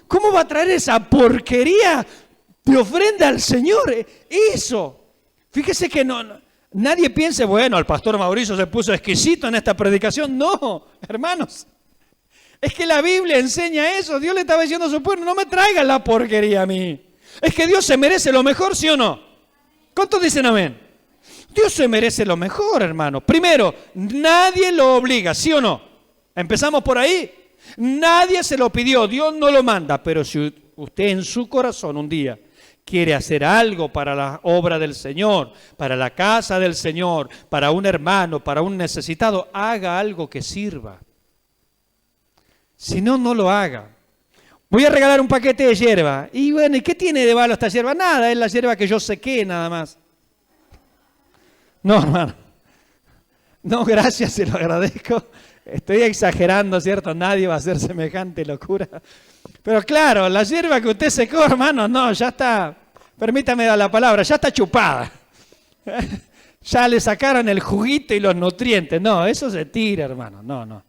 ¿Cómo va a traer esa porquería de ofrenda al Señor? Eso. Fíjese que nadie piense, bueno, el pastor Mauricio se puso exquisito en esta predicación. No, hermanos. Es que la Biblia enseña eso. Dios le estaba diciendo a su pueblo, no me traigan la porquería a mí. Es que Dios se merece lo mejor, ¿sí o no? ¿Cuántos dicen amén? Dios se merece lo mejor, hermano. Primero, nadie lo obliga, ¿sí o no? Empezamos por ahí. Nadie se lo pidió, Dios no lo manda. Pero si usted en su corazón un día quiere hacer algo para la obra del Señor, para la casa del Señor, para un hermano, para un necesitado, haga algo que sirva. Si no, no lo haga. Voy a regalar un paquete de hierba. Y bueno, ¿y qué tiene de malo esta hierba? Nada, es la hierba que yo sequé nada más. No, hermano. No, gracias, se lo agradezco. Estoy exagerando, ¿cierto? Nadie va a hacer semejante locura. Pero claro, la hierba que usted secó, hermano, no, ya está, permítame dar la palabra, ya está chupada. Ya le sacaron el juguito y los nutrientes. No, eso se tira, hermano. No.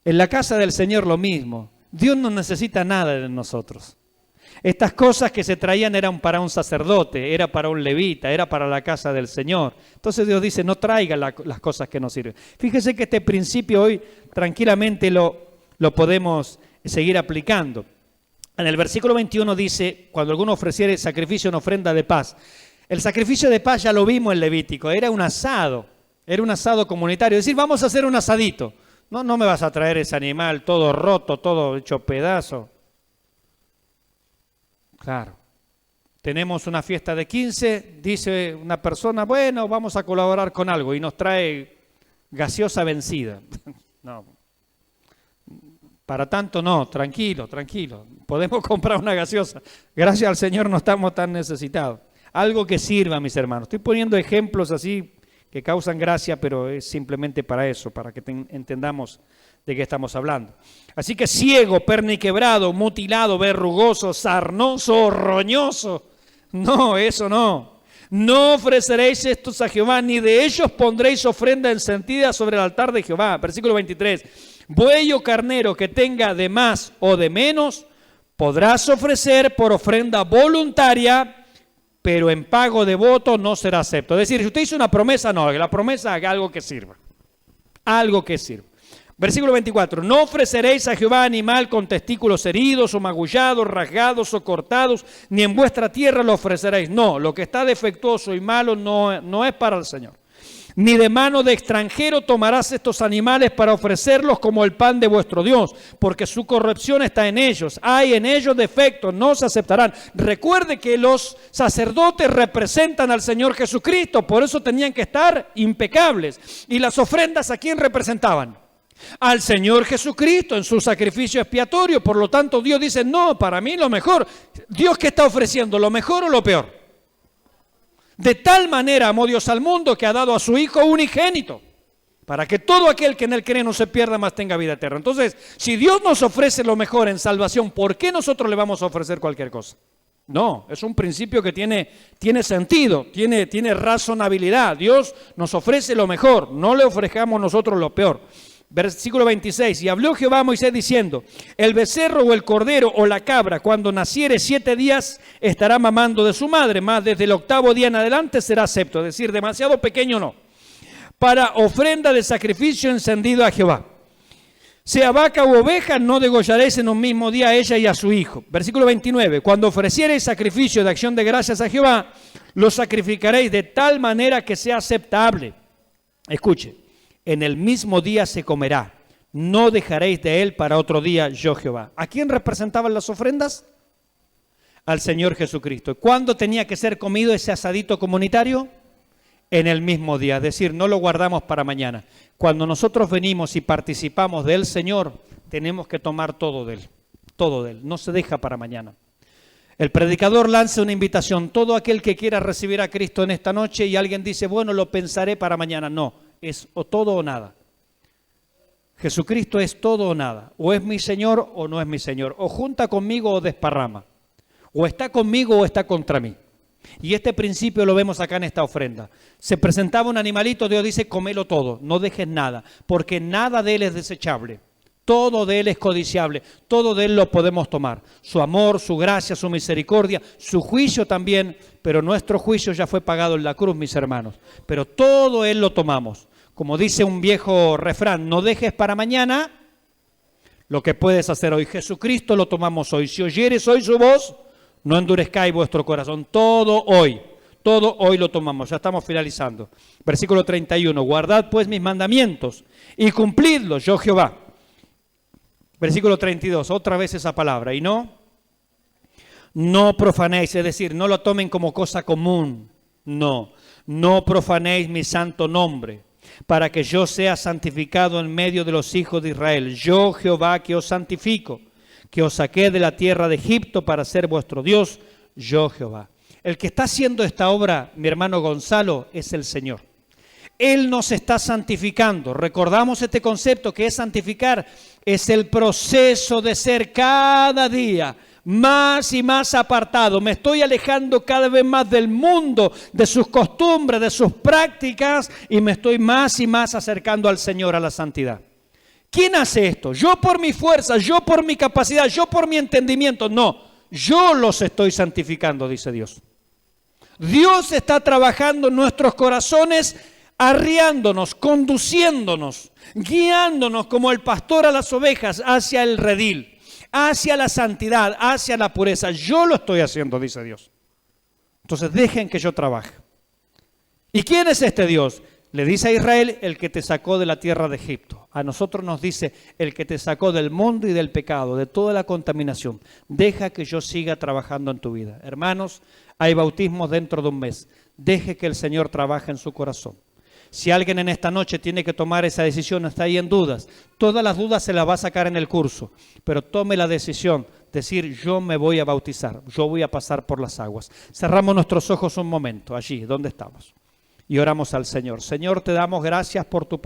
En la casa del Señor lo mismo. Dios no necesita nada de nosotros. Estas cosas que se traían eran para un sacerdote, era para un levita, era para la casa del Señor. Entonces Dios dice, no traigan las cosas que no sirven. Fíjese que este principio hoy tranquilamente lo podemos seguir aplicando. En el versículo 21 dice, cuando alguno ofreciere sacrificio en ofrenda de paz. El sacrificio de paz ya lo vimos en Levítico, era un asado comunitario. Es decir, vamos a hacer un asadito. No me vas a traer ese animal todo roto, todo hecho pedazo. Claro, tenemos una fiesta de 15, dice una persona, bueno, vamos a colaborar con algo y nos trae gaseosa vencida. No, para tanto no, tranquilo, podemos comprar una gaseosa. Gracias al Señor no estamos tan necesitados. Algo que sirva, mis hermanos. Estoy poniendo ejemplos así que causan gracia, pero es simplemente para eso, para que entendamos de qué estamos hablando. Así que ciego, perniquebrado, mutilado, verrugoso, sarnoso, roñoso. No, eso no. No ofreceréis estos a Jehová, ni de ellos pondréis ofrenda encendida sobre el altar de Jehová. Versículo 23. Buey o carnero que tenga de más o de menos, podrás ofrecer por ofrenda voluntaria, pero en pago de voto no será acepto. Es decir, si usted hizo una promesa, no, que la promesa haga algo que sirva. Algo que sirva. Versículo 24, no ofreceréis a Jehová animal con testículos heridos o magullados, rasgados o cortados, ni en vuestra tierra lo ofreceréis. No, lo que está defectuoso y malo no es para el Señor. Ni de mano de extranjero tomarás estos animales para ofrecerlos como el pan de vuestro Dios, porque su corrupción está en ellos. Hay en ellos defectos, no se aceptarán. Recuerde que los sacerdotes representan al Señor Jesucristo, por eso tenían que estar impecables. ¿Y las ofrendas a quién representaban? Al Señor Jesucristo en su sacrificio expiatorio. Por lo tanto, Dios dice, no, para mí lo mejor. ¿Dios qué está ofreciendo? ¿Lo mejor o lo peor? De tal manera amó Dios al mundo que ha dado a su Hijo unigénito, para que todo aquel que en él cree no se pierda, mas tenga vida eterna. Entonces, si Dios nos ofrece lo mejor en salvación, ¿por qué nosotros le vamos a ofrecer cualquier cosa? No, es un principio que tiene sentido, tiene razonabilidad. Dios nos ofrece lo mejor, no le ofrezcamos nosotros lo peor. Versículo 26, y habló Jehová a Moisés diciendo, el becerro o el cordero o la cabra cuando naciere 7 días estará mamando de su madre, mas desde el 8º día en adelante será acepto, es decir, demasiado pequeño no, para ofrenda de sacrificio encendido a Jehová. Sea vaca u oveja, no degollaréis en un mismo día a ella y a su hijo. Versículo 29, cuando ofreciereis sacrificio de acción de gracias a Jehová, lo sacrificaréis de tal manera que sea aceptable. Escuche. En el mismo día se comerá, no dejaréis de él para otro día, yo Jehová. ¿A quién representaban las ofrendas? Al Señor Jesucristo. ¿Cuándo tenía que ser comido ese asadito comunitario? En el mismo día, es decir, no lo guardamos para mañana. Cuando nosotros venimos y participamos del Señor, tenemos que tomar todo de él, no se deja para mañana. El predicador lanza una invitación, todo aquel que quiera recibir a Cristo en esta noche y alguien dice, bueno, lo pensaré para mañana, no. Es o todo o nada. Jesucristo es todo o nada. O es mi Señor o no es mi Señor. O junta conmigo o desparrama. O está conmigo o está contra mí. Y este principio lo vemos acá en esta ofrenda. Se presentaba un animalito, Dios dice, comelo todo, no dejes nada, porque nada de él es desechable. Todo de él es codiciable, todo de él lo podemos tomar. Su amor, su gracia, su misericordia, su juicio también, pero nuestro juicio ya fue pagado en la cruz, mis hermanos. Pero todo él lo tomamos. Como dice un viejo refrán, no dejes para mañana lo que puedes hacer hoy. Jesucristo lo tomamos hoy. Si oyeres hoy su voz, no endurezcáis vuestro corazón. Todo hoy lo tomamos. Ya estamos finalizando. Versículo 31, guardad pues mis mandamientos y cumplidlos, yo Jehová. Versículo 32, otra vez esa palabra, y no profanéis, es decir, no lo tomen como cosa común, no profanéis mi santo nombre, para que yo sea santificado en medio de los hijos de Israel. Yo Jehová que os santifico, que os saqué de la tierra de Egipto para ser vuestro Dios, yo Jehová. El que está haciendo esta obra, mi hermano Gonzalo, es el Señor. Él nos está santificando. Recordamos este concepto que es santificar, es el proceso de ser cada día más y más apartado. Me estoy alejando cada vez más del mundo, de sus costumbres, de sus prácticas, y me estoy más y más acercando al Señor, a la santidad. ¿Quién hace esto? Yo por mi fuerza, yo por mi capacidad, yo por mi entendimiento. No, yo los estoy santificando, dice Dios. Dios está trabajando en nuestros corazones, arriándonos, conduciéndonos, guiándonos como el pastor a las ovejas hacia el redil, hacia la santidad, hacia la pureza. Yo lo estoy haciendo, dice Dios. Entonces dejen que yo trabaje. ¿Y quién es este Dios? Le dice a Israel, el que te sacó de la tierra de Egipto. A nosotros nos dice, el que te sacó del mundo y del pecado, de toda la contaminación. Deja que yo siga trabajando en tu vida. Hermanos, hay bautismos dentro de un mes. Deje que el Señor trabaje en su corazón. Si alguien en esta noche tiene que tomar esa decisión, está ahí en dudas. Todas las dudas se las va a sacar en el curso, pero tome la decisión, decir yo me voy a bautizar, yo voy a pasar por las aguas. Cerramos nuestros ojos un momento, allí donde estamos, y oramos al Señor. Señor, te damos gracias por tu palabra.